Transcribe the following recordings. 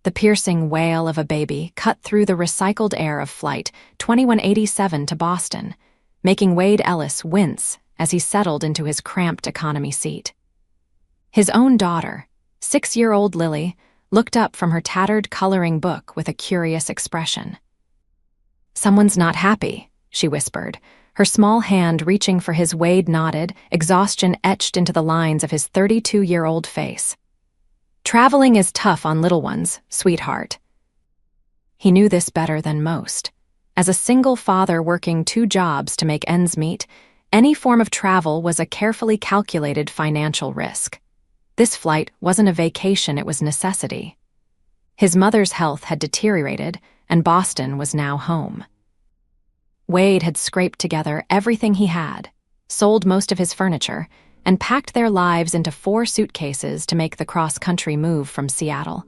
The piercing wail of a baby cut through the recycled air of Flight 2187 to Boston, making Wade Ellis wince as he settled into his cramped economy seat. His own daughter, 6-year-old Lily, looked up from her tattered coloring book with a curious expression. "Someone's not happy," she whispered, her small hand reaching for his. Wade nodded, exhaustion etched into the lines of his 32-year-old face. "Traveling is tough on little ones, sweetheart." He knew this better than most. As a single father working 2 jobs to make ends meet, any form of travel was a carefully calculated financial risk. This flight wasn't a vacation, it was necessity. His mother's health had deteriorated, and Boston was now home. Wade had scraped together everything he had, sold most of his furniture, and packed their lives into 4 suitcases to make the cross-country move from Seattle.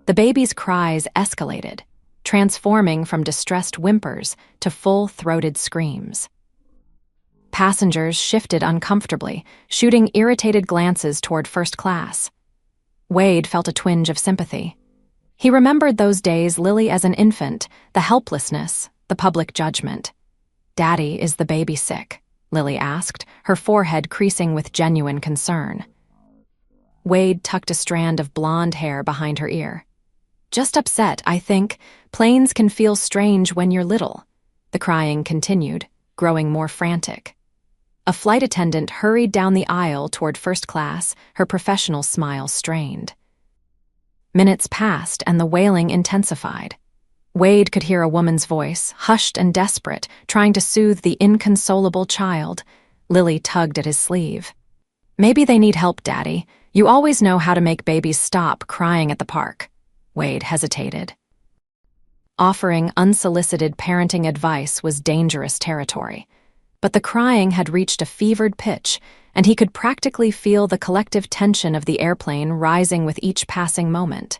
The baby's cries escalated, transforming from distressed whimpers to full-throated screams. Passengers shifted uncomfortably, shooting irritated glances toward first class. Wade felt a twinge of sympathy. He remembered those days Lily as an infant, the helplessness, the public judgment. "Daddy, is the baby sick?" Lily asked, her forehead creasing with genuine concern. Wade tucked a strand of blonde hair behind her ear. "Just upset, I think. Planes can feel strange when you're little." The crying continued, growing more frantic. A flight attendant hurried down the aisle toward first class, her professional smile strained. Minutes passed and the wailing intensified. Wade could hear a woman's voice, hushed and desperate, trying to soothe the inconsolable child. Lily tugged at his sleeve. "Maybe they need help, Daddy. You always know how to make babies stop crying at the park." Wade hesitated. Offering unsolicited parenting advice was dangerous territory. But the crying had reached a fevered pitch, and he could practically feel the collective tension of the airplane rising with each passing moment.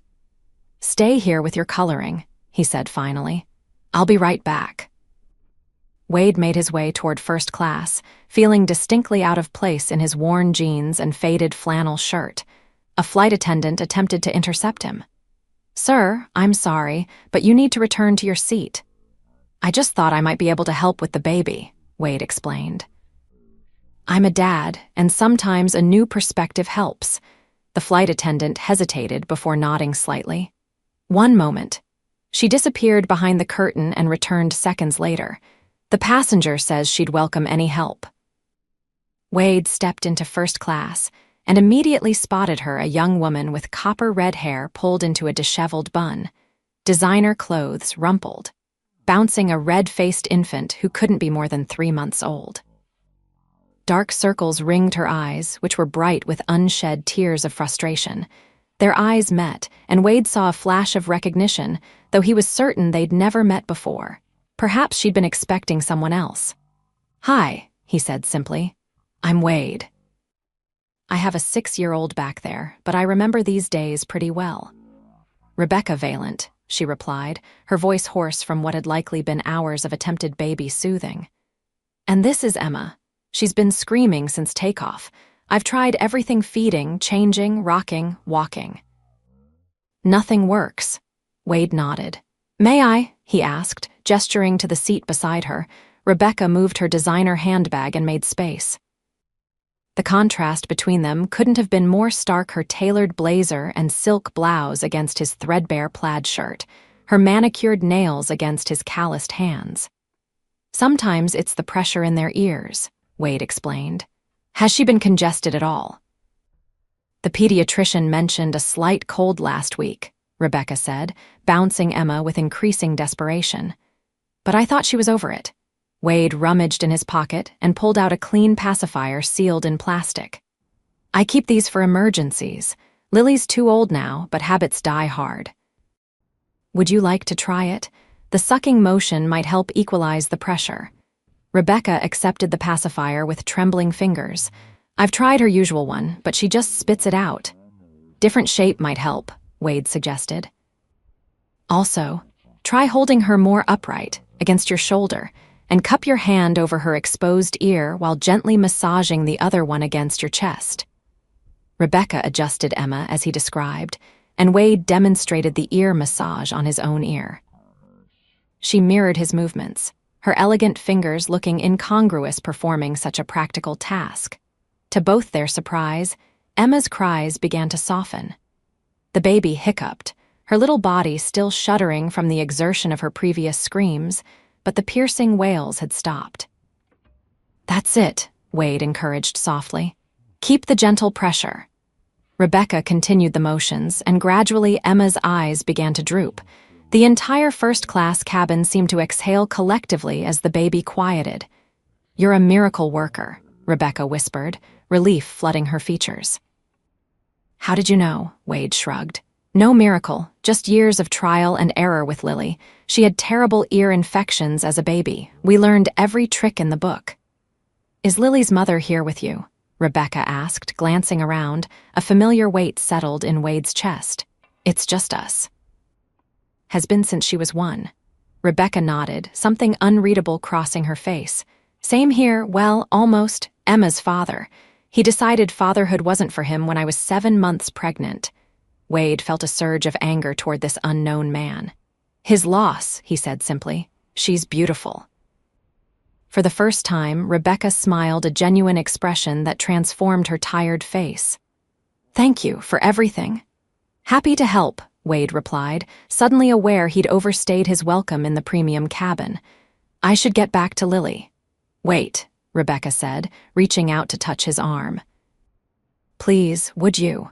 "Stay here with your coloring," he said finally. "I'll be right back." Wade made his way toward first class, feeling distinctly out of place in his worn jeans and faded flannel shirt. A flight attendant attempted to intercept him. "Sir, I'm sorry, but you need to return to your seat." "I just thought I might be able to help with the baby," Wade explained. "I'm a dad, and sometimes a new perspective helps." The flight attendant hesitated before nodding slightly. "One moment." She disappeared behind the curtain and returned seconds later. "The passenger says she'd welcome any help." Wade stepped into first class and immediately spotted her, a young woman with copper-red hair pulled into a disheveled bun, designer clothes rumpled, bouncing a red-faced infant who couldn't be more than 3 months old. Dark circles ringed her eyes, which were bright with unshed tears of frustration. Their eyes met, and Wade saw a flash of recognition, though he was certain they'd never met before. Perhaps she'd been expecting someone else. "Hi," he said simply. "I'm Wade. I have a 6-year-old back there, but I remember these days pretty well." "Rebecca Valent," she replied, her voice hoarse from what had likely been hours of attempted baby soothing. "And this is Emma. She's been screaming since takeoff. I've tried everything: feeding, changing, rocking, walking." "Nothing works." Wade nodded. "May I?" he asked, gesturing to the seat beside her. Rebecca moved her designer handbag and made space. The contrast between them couldn't have been more stark: her tailored blazer and silk blouse against his threadbare plaid shirt, her manicured nails against his calloused hands. "Sometimes it's the pressure in their ears," Wade explained. "Has she been congested at all?" "The pediatrician mentioned a slight cold last week," Rebecca said, bouncing Emma with increasing desperation. "But I thought she was over it." Wade rummaged in his pocket and pulled out a clean pacifier sealed in plastic. "I keep these for emergencies. Lily's too old now, but habits die hard." "Would you like to try it? The sucking motion might help equalize the pressure." Rebecca accepted the pacifier with trembling fingers. "I've tried her usual one, but she just spits it out." "Different shape might help," Wade suggested. "Also, try holding her more upright, against your shoulder, and cup your hand over her exposed ear while gently massaging the other one against your chest." Rebecca adjusted Emma as he described, and Wade demonstrated the ear massage on his own ear. She mirrored his movements, her elegant fingers looking incongruous performing such a practical task. To both their surprise, Emma's cries began to soften. The baby hiccuped, her little body still shuddering from the exertion of her previous screams, but the piercing wails had stopped. "That's it," Wade encouraged softly. "Keep the gentle pressure." Rebecca continued the motions, and gradually Emma's eyes began to droop. The entire first-class cabin seemed to exhale collectively as the baby quieted. "You're a miracle worker," Rebecca whispered, relief flooding her features. "How did you know?" Wade shrugged. "No miracle, just years of trial and error with Lily. She had terrible ear infections as a baby. We learned every trick in the book." "Is Lily's mother here with you?" Rebecca asked, glancing around. A familiar weight settled in Wade's chest. "It's just us." "Has been since she was 1. Rebecca nodded, something unreadable crossing her face. "Same here, well, almost. Emma's father. He decided fatherhood wasn't for him when I was 7 months pregnant." Wade felt a surge of anger toward this unknown man. "His loss," he said simply. "She's beautiful." For the first time, Rebecca smiled a genuine expression that transformed her tired face. "Thank you for everything." "Happy to help," Wade replied, suddenly aware he'd overstayed his welcome in the premium cabin. "I should get back to Lily." "Wait," Rebecca said, reaching out to touch his arm. "Please, would you?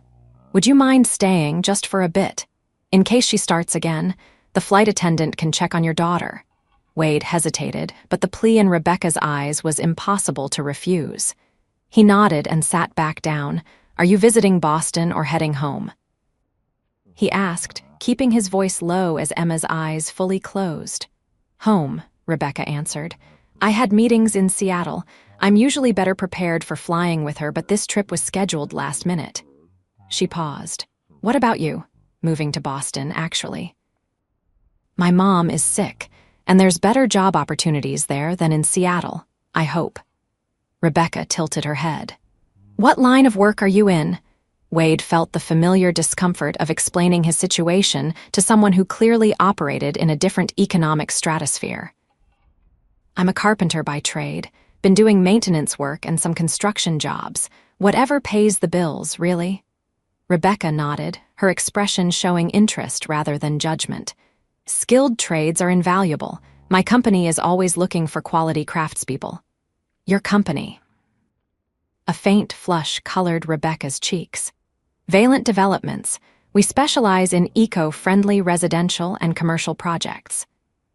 Would you mind staying just for a bit? In case she starts again, the flight attendant can check on your daughter." Wade hesitated, but the plea in Rebecca's eyes was impossible to refuse. He nodded and sat back down. "Are you visiting Boston or heading home?" he asked, keeping his voice low as Emma's eyes fully closed. "Home," Rebecca answered. "I had meetings in Seattle. I'm usually better prepared for flying with her, but this trip was scheduled last minute." She paused. "What about you?" "Moving to Boston, actually." "My mom is sick, and there's better job opportunities there than in Seattle, I hope." Rebecca tilted her head. "What line of work are you in?" Wade felt the familiar discomfort of explaining his situation to someone who clearly operated in a different economic stratosphere. "I'm a carpenter by trade, been doing maintenance work and some construction jobs. Whatever pays the bills, really." Rebecca nodded, her expression showing interest rather than judgment. "Skilled trades are invaluable. My company is always looking for quality craftspeople." "Your company?" A faint flush colored Rebecca's cheeks. "Valent Developments. We specialize in eco-friendly residential and commercial projects."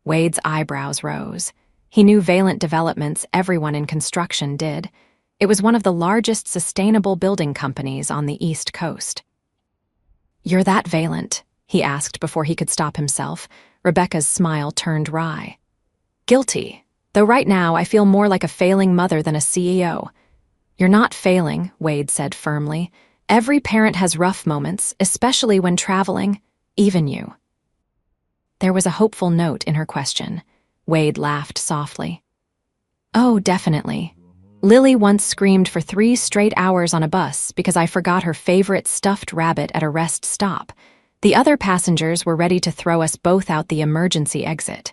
Wade's eyebrows rose. He knew Valent Developments everyone in construction did. It was one of the largest sustainable building companies on the East Coast. "You're that Valent?" he asked before he could stop himself. Rebecca's smile turned wry. "Guilty, though right now I feel more like a failing mother than a CEO." "You're not failing," Wade said firmly. "Every parent has rough moments, especially when traveling, even you." There was a hopeful note in her question. Wade laughed softly. "Oh, definitely. Lily once screamed for 3 straight hours on a bus because I forgot her favorite stuffed rabbit at a rest stop. The other passengers were ready to throw us both out the emergency exit."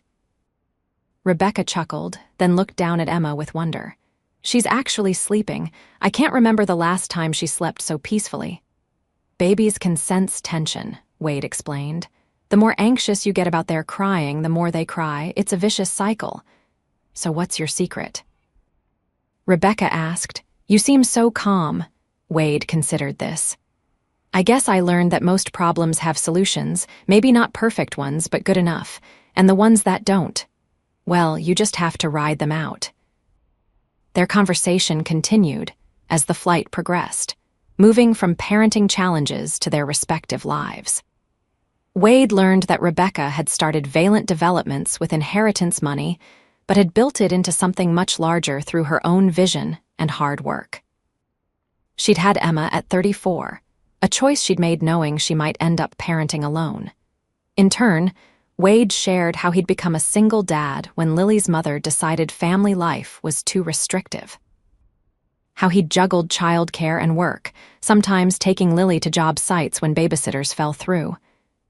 Rebecca chuckled, then looked down at Emma with wonder. "She's actually sleeping. I can't remember the last time she slept so peacefully." "Babies can sense tension," Wade explained. "The more anxious you get about their crying, the more they cry. It's a vicious cycle." "So what's your secret?" Rebecca asked. "You seem so calm." Wade considered this. "I guess I learned that most problems have solutions, maybe not perfect ones, but good enough. And the ones that don't, well, you just have to ride them out." Their conversation continued as the flight progressed, moving from parenting challenges to their respective lives. Wade learned that Rebecca had started Valent Developments with inheritance money, but had built it into something much larger through her own vision and hard work. She'd had Emma at 34, a choice she'd made knowing she might end up parenting alone. In turn, Wade shared how he'd become a single dad when Lily's mother decided family life was too restrictive. how he juggled childcare and work, sometimes taking Lily to job sites when babysitters fell through.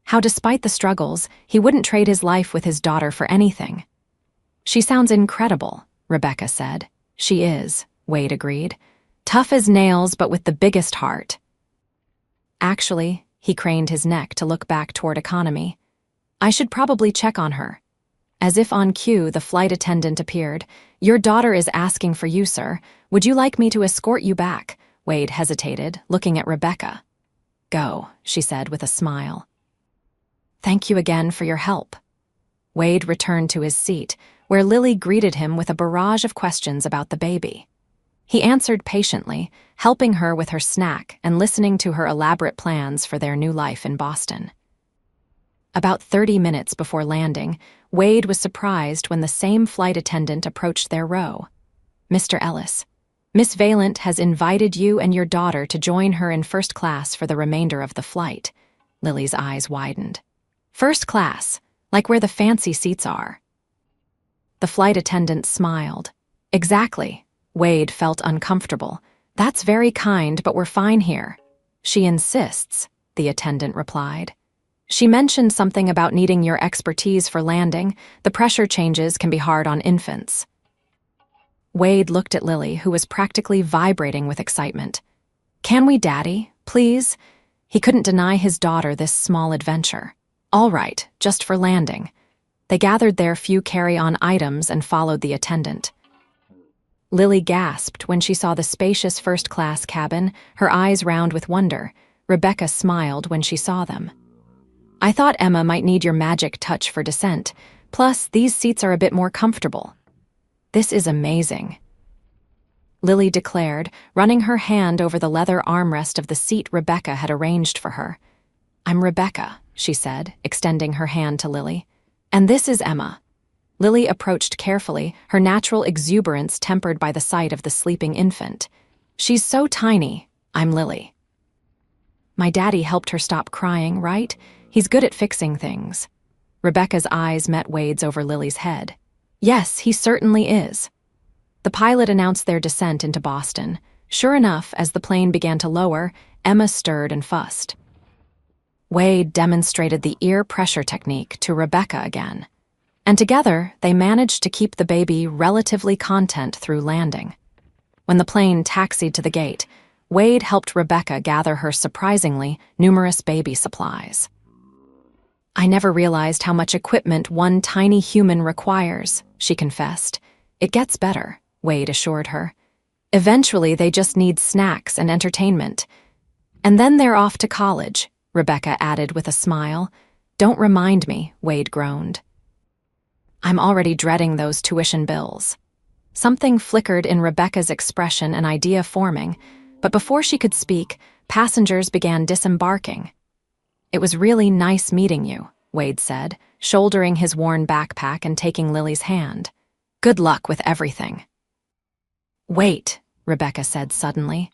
How despite the struggles, he wouldn't trade his life with his daughter for anything. "She sounds incredible," Rebecca said. "She is," Wade agreed. "Tough as nails, but with the biggest heart." "Actually," he craned his neck to look back toward economy, "I should probably check on her." As if on cue, the flight attendant appeared. "Your daughter is asking for you, sir. Would you like me to escort you back?" Wade hesitated, looking at Rebecca. "Go," she said with a smile. "Thank you again for your help." Wade returned to his seat, where Lily greeted him with a barrage of questions about the baby. He answered patiently, helping her with her snack and listening to her elaborate plans for their new life in Boston. About 30 minutes before landing, Wade was surprised when the same flight attendant approached their row. "Mr. Ellis, Miss Valent has invited you and your daughter to join her in first class for the remainder of the flight." Lily's eyes widened. "First class, like where the fancy seats are." The flight attendant smiled. "Exactly." Wade felt uncomfortable. "That's very kind, but we're fine here." "She insists," the attendant replied. "She mentioned something about needing your expertise for landing. The pressure changes can be hard on infants." Wade looked at Lily, who was practically vibrating with excitement. "Can we, Daddy, please?" He couldn't deny his daughter this small adventure. "All right, just for landing." They gathered their few carry-on items and followed the attendant. Lily gasped when she saw the spacious first-class cabin, her eyes round with wonder. Rebecca smiled when she saw them. "I thought Emma might need your magic touch for descent. Plus, these seats are a bit more comfortable." "This is amazing," Lily declared, running her hand over the leather armrest of the seat Rebecca had arranged for her. "I'm Rebecca," she said, extending her hand to Lily. "And this is Emma." Lily approached carefully, her natural exuberance tempered by the sight of the sleeping infant. "She's so tiny. I'm Lily." "My daddy helped her stop crying, right? He's good at fixing things." Rebecca's eyes met Wade's over Lily's head. "Yes, he certainly is." The pilot announced their descent into Boston. Sure enough, as the plane began to lower, Emma stirred and fussed. Wade demonstrated the ear pressure technique to Rebecca again, and together they managed to keep the baby relatively content through landing. When the plane taxied to the gate, Wade helped Rebecca gather her surprisingly numerous baby supplies. "I never realized how much equipment one tiny human requires," she confessed. "It gets better," Wade assured her. "Eventually they just need snacks and entertainment. And then they're off to college," Rebecca added with a smile. "Don't remind me," Wade groaned. "I'm already dreading those tuition bills." Something flickered in Rebecca's expression, an idea forming, but before she could speak, passengers began disembarking. "It was really nice meeting you," Wade said, shouldering his worn backpack and taking Lily's hand. "Good luck with everything." "Wait," Rebecca said suddenly.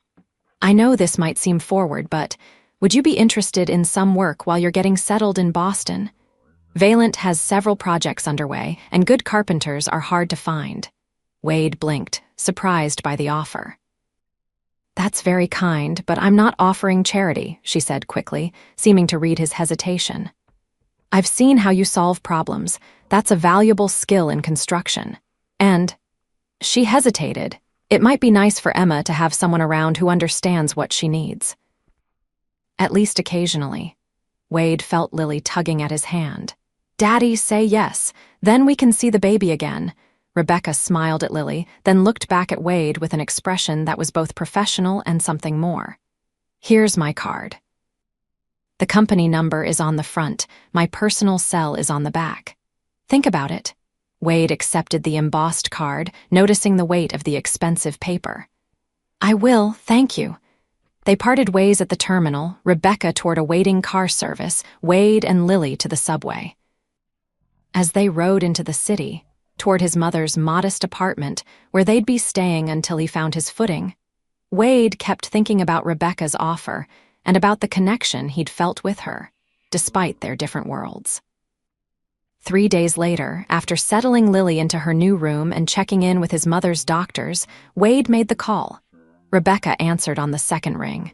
"I know this might seem forward, but would you be interested in some work while you're getting settled in Boston? Valent has several projects underway, and good carpenters are hard to find." Wade blinked, surprised by the offer. "That's very kind, but I'm not offering charity," she said quickly, seeming to read his hesitation. "I've seen how you solve problems. That's a valuable skill in construction. And—" she hesitated. "It might be nice for Emma to have someone around who understands what she needs." "At least occasionally." Wade felt Lily tugging at his hand. "Daddy, say yes. Then we can see the baby again." Rebecca smiled at Lily, then looked back at Wade with an expression that was both professional and something more. "Here's my card. The company number is on the front. My personal cell is on the back. Think about it." Wade accepted the embossed card, noticing the weight of the expensive paper. "I will, thank you." They parted ways at the terminal, Rebecca toward a waiting car service, Wade and Lily to the subway. As they rode into the city, toward his mother's modest apartment where they'd be staying until he found his footing, Wade kept thinking about Rebecca's offer and about the connection he'd felt with her, despite their different worlds. 3 days later, after settling Lily into her new room and checking in with his mother's doctors, Wade made the call. Rebecca answered on the second ring.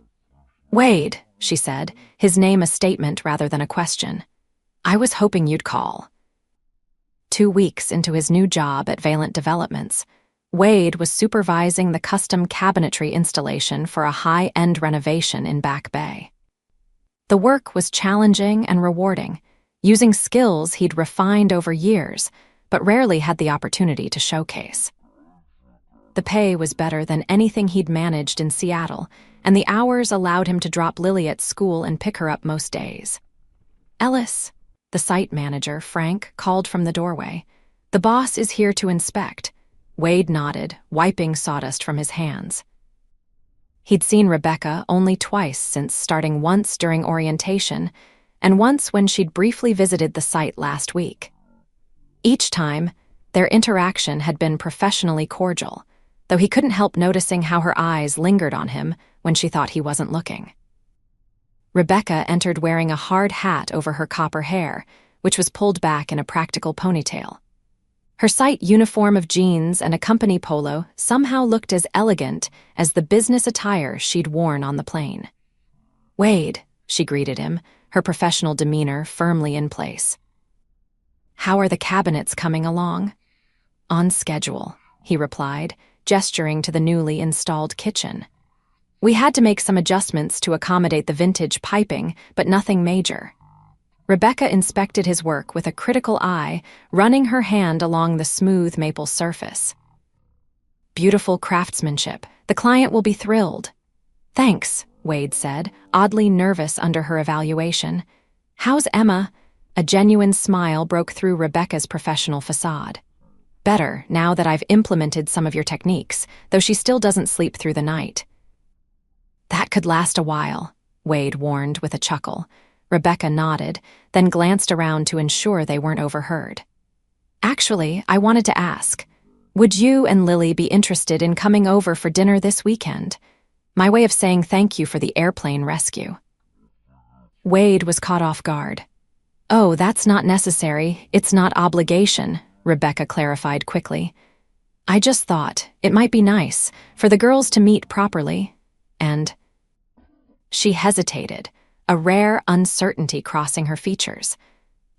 "Wade," she said, his name a statement rather than a question. "I was hoping you'd call." 2 weeks into his new job at Valent Developments, Wade was supervising the custom cabinetry installation for a high-end renovation in Back Bay. The work was challenging and rewarding, using skills he'd refined over years, but rarely had the opportunity to showcase. The pay was better than anything he'd managed in Seattle, and the hours allowed him to drop Lily at school and pick her up most days. "Ellis," the site manager, Frank, called from the doorway. "The boss is here to inspect." Wade nodded, wiping sawdust from his hands. He'd seen Rebecca only twice since starting, once during orientation and once when she'd briefly visited the site last week. Each time, their interaction had been professionally cordial, though he couldn't help noticing how her eyes lingered on him when she thought he wasn't looking. Rebecca entered wearing a hard hat over her copper hair, which was pulled back in a practical ponytail. Her site uniform of jeans and a company polo somehow looked as elegant as the business attire she'd worn on the plane. "Wade," she greeted him, her professional demeanor firmly in place. "How are the cabinets coming along?" "On schedule," he replied, gesturing to the newly installed kitchen. "We had to make some adjustments to accommodate the vintage piping, but nothing major." Rebecca inspected his work with a critical eye, running her hand along the smooth maple surface. "Beautiful craftsmanship. The client will be thrilled." "Thanks," Wade said, oddly nervous under her evaluation. "How's Emma?" A genuine smile broke through Rebecca's professional facade. "Better, now that I've implemented some of your techniques, though she still doesn't sleep through the night." "That could last a while," Wade warned with a chuckle. Rebecca nodded, then glanced around to ensure they weren't overheard. "Actually, I wanted to ask, would you and Lily be interested in coming over for dinner this weekend? My way of saying thank you for the airplane rescue." Wade was caught off guard. "Oh, that's not necessary. It's not obligation," Rebecca clarified quickly. "I just thought it might be nice for the girls to meet properly, and—" She hesitated, a rare uncertainty crossing her features.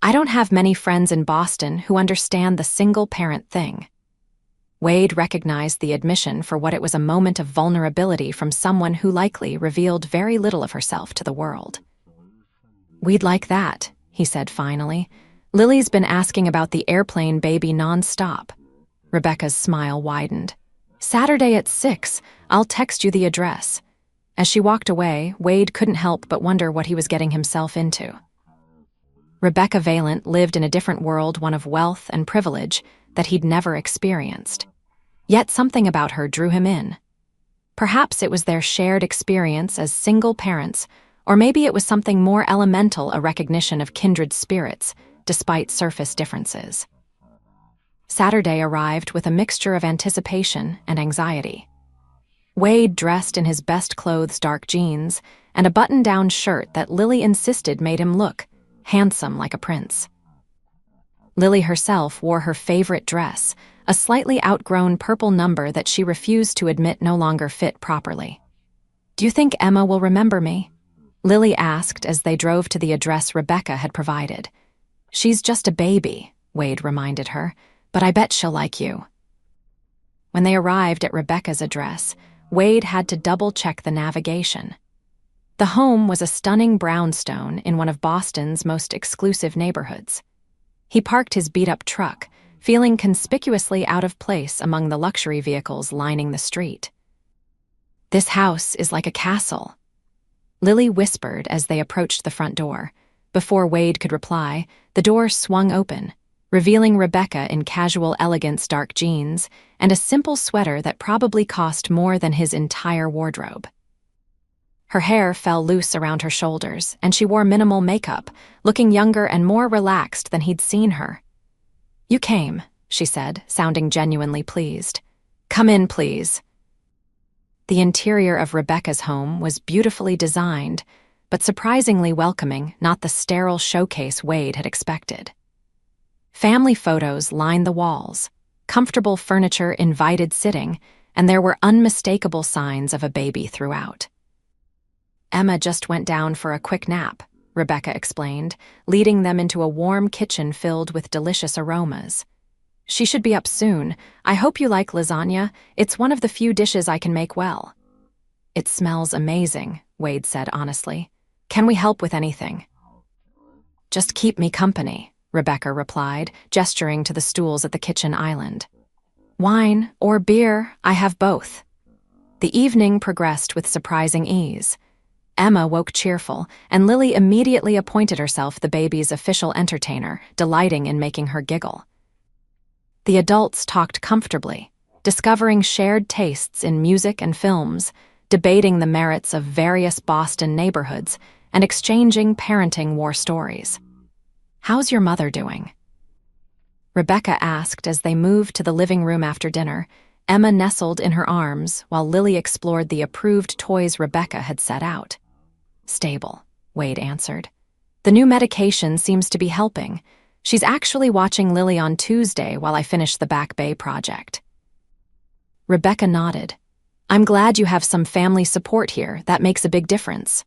"I don't have many friends in Boston who understand the single-parent thing." Wade recognized the admission for what it was, a moment of vulnerability from someone who likely revealed very little of herself to the world. "We'd like that," he said finally. "Lily's been asking about the airplane baby nonstop." Rebecca's smile widened. "Saturday at 6, I'll text you the address." As she walked away, Wade couldn't help but wonder what he was getting himself into. Rebecca Valent lived in a different world, one of wealth and privilege that he'd never experienced. Yet something about her drew him in. Perhaps it was their shared experience as single parents, or maybe it was something more elemental, a recognition of kindred spirits, despite surface differences. Saturday arrived with a mixture of anticipation and anxiety. Wade dressed in his best clothes, dark jeans, and a button-down shirt that Lily insisted made him look handsome like a prince. Lily herself wore her favorite dress, a slightly outgrown purple number that she refused to admit no longer fit properly. "Do you think Emma will remember me?" Lily asked as they drove to the address Rebecca had provided. "She's just a baby," Wade reminded her, "but I bet she'll like you." When they arrived at Rebecca's address, Wade had to double-check the navigation. The home was a stunning brownstone in one of Boston's most exclusive neighborhoods. He parked his beat-up truck, feeling conspicuously out of place among the luxury vehicles lining the street. "This house is like a castle," Lily whispered as they approached the front door. Before Wade could reply, the door swung open, revealing Rebecca in casual elegance, dark jeans, and a simple sweater that probably cost more than his entire wardrobe. Her hair fell loose around her shoulders, and she wore minimal makeup, looking younger and more relaxed than he'd seen her. "You came," she said, sounding genuinely pleased. "Come in, please." The interior of Rebecca's home was beautifully designed, but surprisingly welcoming, not the sterile showcase Wade had expected. Family photos lined the walls, comfortable furniture invited sitting, and there were unmistakable signs of a baby throughout. Emma just went down for a quick nap, Rebecca explained, leading them into a warm kitchen filled with delicious aromas. She should be up soon. I hope you like lasagna. It's one of the few dishes I can make well. It smells amazing, Wade said honestly. Can we help with anything? Just keep me company, Rebecca replied, gesturing to the stools at the kitchen island. Wine or beer, I have both. The evening progressed with surprising ease. Emma woke cheerful, and Lily immediately appointed herself the baby's official entertainer, delighting in making her giggle. The adults talked comfortably, discovering shared tastes in music and films, debating the merits of various Boston neighborhoods, and exchanging parenting war stories. How's your mother doing? Rebecca asked as they moved to the living room after dinner. Emma nestled in her arms while Lily explored the approved toys Rebecca had set out. Stable, Wade answered. The new medication seems to be helping. She's actually watching Lily on Tuesday while I finish the Back Bay project. Rebecca nodded. I'm glad you have some family support here. That makes a big difference.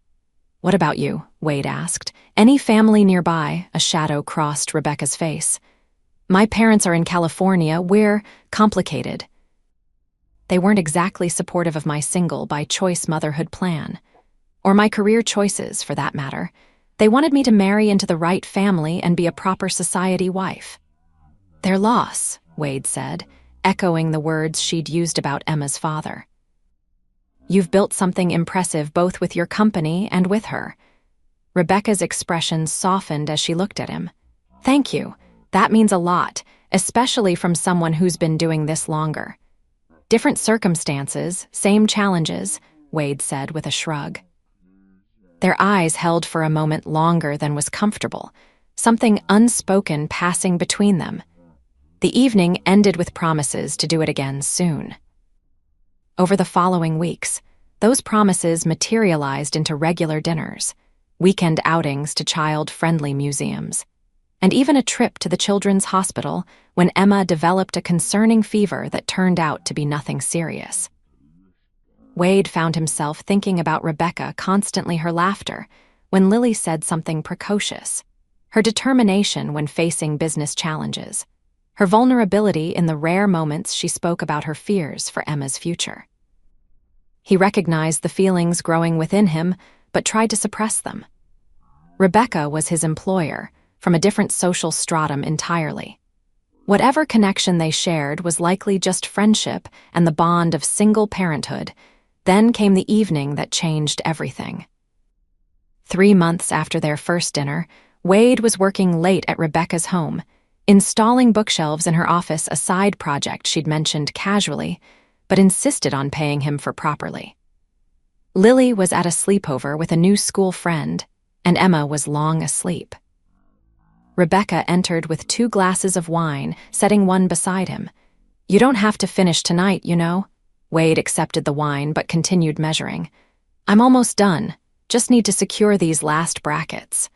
What about you? Wade asked. Any family nearby? A shadow crossed Rebecca's face. My parents are in California. We're complicated. They weren't exactly supportive of my single-by-choice motherhood plan. Or my career choices, for that matter. They wanted me to marry into the right family and be a proper society wife. Their loss, Wade said, echoing the words she'd used about Emma's father. You've built something impressive both with your company and with her. Rebecca's expression softened as she looked at him. Thank you. That means a lot, especially from someone who's been doing this longer. Different circumstances, same challenges, Wade said with a shrug. Their eyes held for a moment longer than was comfortable, something unspoken passing between them. The evening ended with promises to do it again soon. Over the following weeks, those promises materialized into regular dinners, weekend outings to child-friendly museums, and even a trip to the children's hospital when Emma developed a concerning fever that turned out to be nothing serious. Wade found himself thinking about Rebecca, constantly her laughter, when Lily said something precocious, her determination when facing business challenges, her vulnerability in the rare moments she spoke about her fears for Emma's future. He recognized the feelings growing within him, but tried to suppress them. Rebecca was his employer, from a different social stratum entirely. Whatever connection they shared was likely just friendship and the bond of single parenthood. Then came the evening that changed everything. 3 months after their first dinner, Wade was working late at Rebecca's home, installing bookshelves in her office, a side project she'd mentioned casually, but insisted on paying him for properly. Lily was at a sleepover with a new school friend, and Emma was long asleep. Rebecca entered with 2 glasses of wine, setting one beside him. You don't have to finish tonight, you know. Wade accepted the wine but continued measuring. I'm almost done. Just need to secure these last brackets.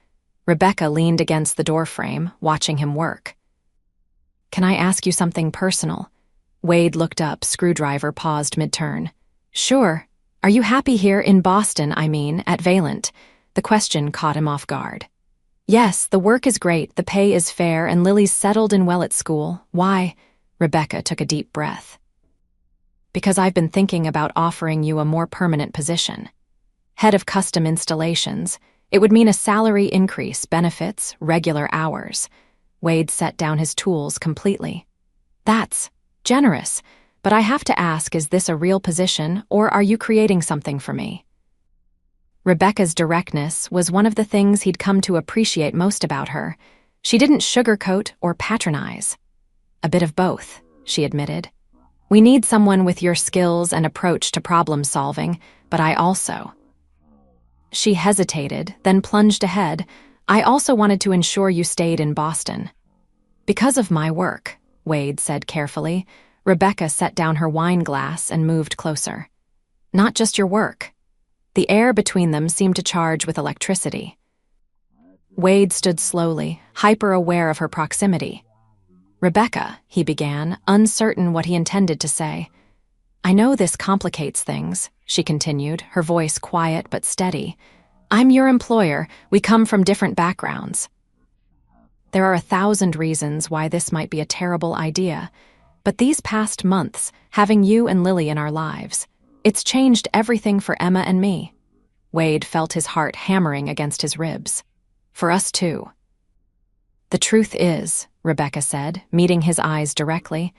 Rebecca leaned against the doorframe, watching him work. Can I ask you something personal? Wade looked up, screwdriver paused mid-turn. Sure. Are you happy here in Boston, at Valent? The question caught him off guard. Yes, the work is great, the pay is fair, and Lily's settled and well at school. Why? Rebecca took a deep breath. Because I've been thinking about offering you a more permanent position. Head of custom installations. It would mean a salary increase, benefits, regular hours. Wade set down his tools completely. That's generous, but I have to ask, is this a real position, or are you creating something for me? Rebecca's directness was one of the things he'd come to appreciate most about her. She didn't sugarcoat or patronize. A bit of both, she admitted. We need someone with your skills and approach to problem solving, but I also... She hesitated, then plunged ahead. I also wanted to ensure you stayed in Boston. Because of my work, Wade said carefully. Rebecca set down her wine glass and moved closer. Not just your work. The air between them seemed to charge with electricity. Wade stood slowly, hyper-aware of her proximity. Rebecca, he began, uncertain what he intended to say. I know this complicates things, she continued, her voice quiet but steady. I'm your employer. We come from different backgrounds. There are 1,000 reasons why this might be a terrible idea, but these past months, having you and Lily in our lives, it's changed everything for Emma and me. Wade felt his heart hammering against his ribs. For us too. The truth is, Rebecca said, meeting his eyes directly,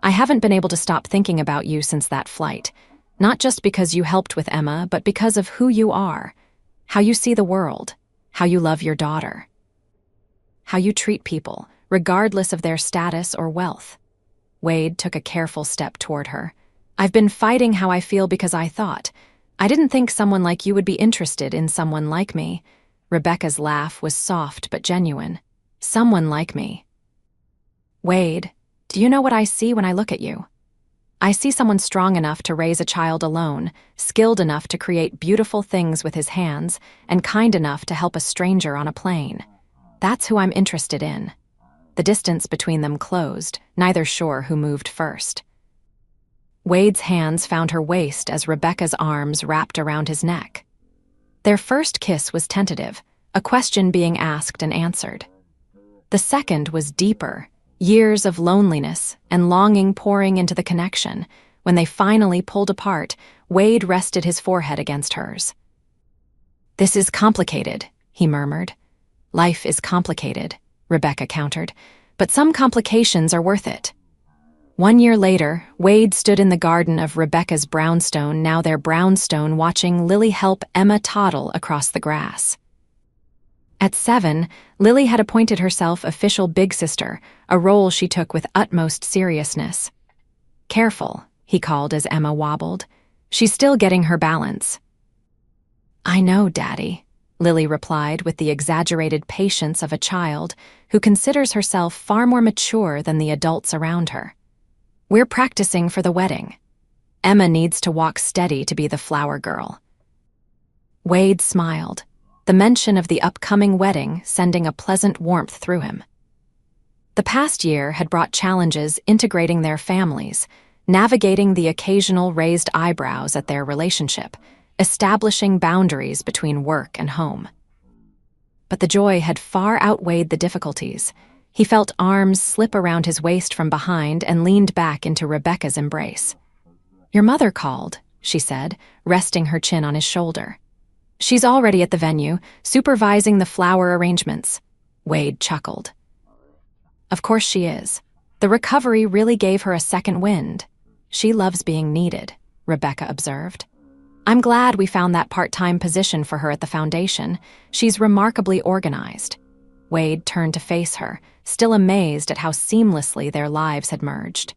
I haven't been able to stop thinking about you since that flight, not just because you helped with Emma, but because of who you are, how you see the world, how you love your daughter, how you treat people, regardless of their status or wealth. Wade took a careful step toward her. I've been fighting how I feel because I didn't think someone like you would be interested in someone like me. Rebecca's laugh was soft but genuine. Someone like me. Wade, do you know what I see when I look at you? I see someone strong enough to raise a child alone, skilled enough to create beautiful things with his hands, and kind enough to help a stranger on a plane. That's who I'm interested in. The distance between them closed, neither sure who moved first. Wade's hands found her waist as Rebecca's arms wrapped around his neck. Their first kiss was tentative, a question being asked and answered. The second was deeper, years of loneliness and longing pouring into the connection. When they finally pulled apart, Wade rested his forehead against hers. This is complicated, he murmured. Life is complicated, Rebecca countered, but some complications are worth it. 1 year later, Wade stood in the garden of Rebecca's brownstone, now their brownstone, watching Lily help Emma toddle across the grass. At 7, Lily had appointed herself official big sister, a role she took with utmost seriousness. Careful, he called as Emma wobbled. She's still getting her balance. I know, Daddy, Lily replied with the exaggerated patience of a child who considers herself far more mature than the adults around her. We're practicing for the wedding. Emma needs to walk steady to be the flower girl. Wade smiled, the mention of the upcoming wedding sending a pleasant warmth through him. The past year had brought challenges integrating their families, navigating the occasional raised eyebrows at their relationship, establishing boundaries between work and home. But the joy had far outweighed the difficulties. He felt arms slip around his waist from behind and leaned back into Rebecca's embrace. Your mother called, she said, resting her chin on his shoulder. She's already at the venue, supervising the flower arrangements. Wade chuckled. Of course she is. The recovery really gave her a second wind. She loves being needed, Rebecca observed. I'm glad we found that part-time position for her at the foundation. She's remarkably organized. Wade turned to face her, still amazed at how seamlessly their lives had merged.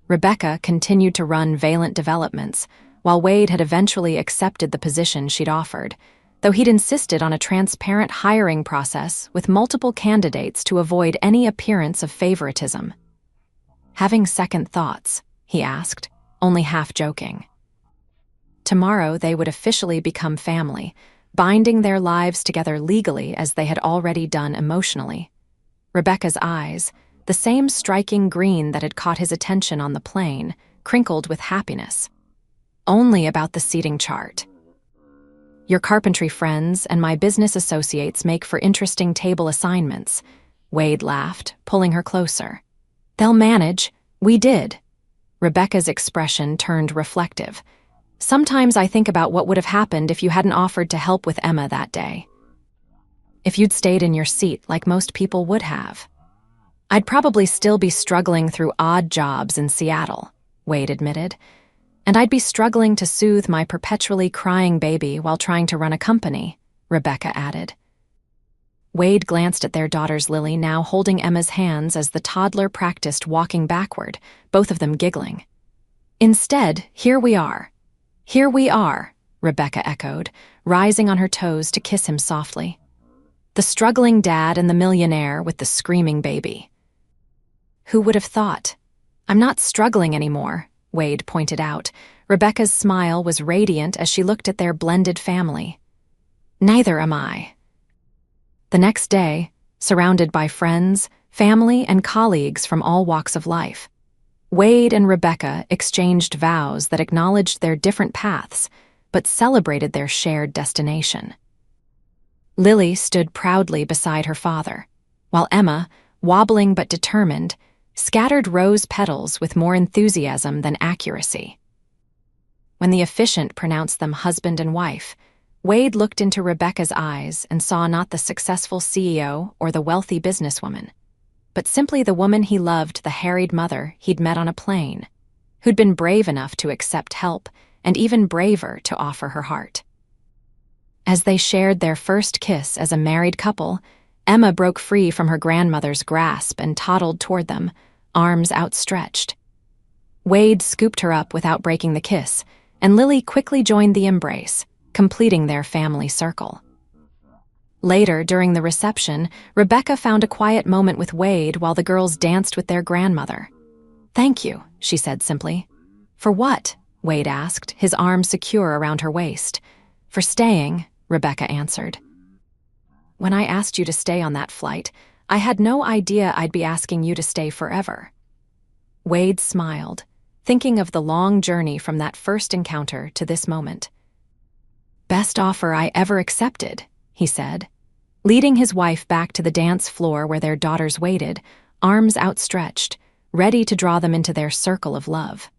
Rebecca continued to run Valent Developments, while Wade had eventually accepted the position she'd offered, though he'd insisted on a transparent hiring process with multiple candidates to avoid any appearance of favoritism. Having second thoughts, he asked, only half joking. Tomorrow they would officially become family, binding their lives together legally as they had already done emotionally. Rebecca's eyes, the same striking green that had caught his attention on the plane, crinkled with happiness. Only about the seating chart. Your carpentry friends and my business associates make for interesting table assignments, Wade laughed, pulling her closer. They'll manage. We did. Rebecca's expression turned reflective. Sometimes I think about what would have happened if you hadn't offered to help with Emma that day. If you'd stayed in your seat like most people would have. I'd probably still be struggling through odd jobs in Seattle, Wade admitted. And I'd be struggling to soothe my perpetually crying baby while trying to run a company, Rebecca added. Wade glanced at their daughters Lily, now holding Emma's hands as the toddler practiced walking backward, both of them giggling. Instead, here we are. Here we are, Rebecca echoed, rising on her toes to kiss him softly. The struggling dad and the millionaire with the screaming baby. Who would have thought? I'm not struggling anymore, Wade pointed out. Rebecca's smile was radiant as she looked at their blended family. Neither am I. The next day, surrounded by friends, family, and colleagues from all walks of life, Wade and Rebecca exchanged vows that acknowledged their different paths, but celebrated their shared destination. Lily stood proudly beside her father, while Emma, wobbling but determined, scattered rose petals with more enthusiasm than accuracy. When the officiant pronounced them husband and wife, Wade looked into Rebecca's eyes and saw not the successful CEO or the wealthy businesswoman, but simply the woman he loved, the harried mother he'd met on a plane, who'd been brave enough to accept help and even braver to offer her heart. As they shared their first kiss as a married couple, Emma broke free from her grandmother's grasp and toddled toward them, arms outstretched. Wade scooped her up without breaking the kiss, and Lily quickly joined the embrace, completing their family circle. Later, during the reception, Rebecca found a quiet moment with Wade while the girls danced with their grandmother. "Thank you," she said simply. "For what?" Wade asked, his arm secure around her waist. "For staying," Rebecca answered. "When I asked you to stay on that flight, I had no idea I'd be asking you to stay forever." Wade smiled, thinking of the long journey from that first encounter to this moment. "Best offer I ever accepted," he said, leading his wife back to the dance floor where their daughters waited, arms outstretched, ready to draw them into their circle of love.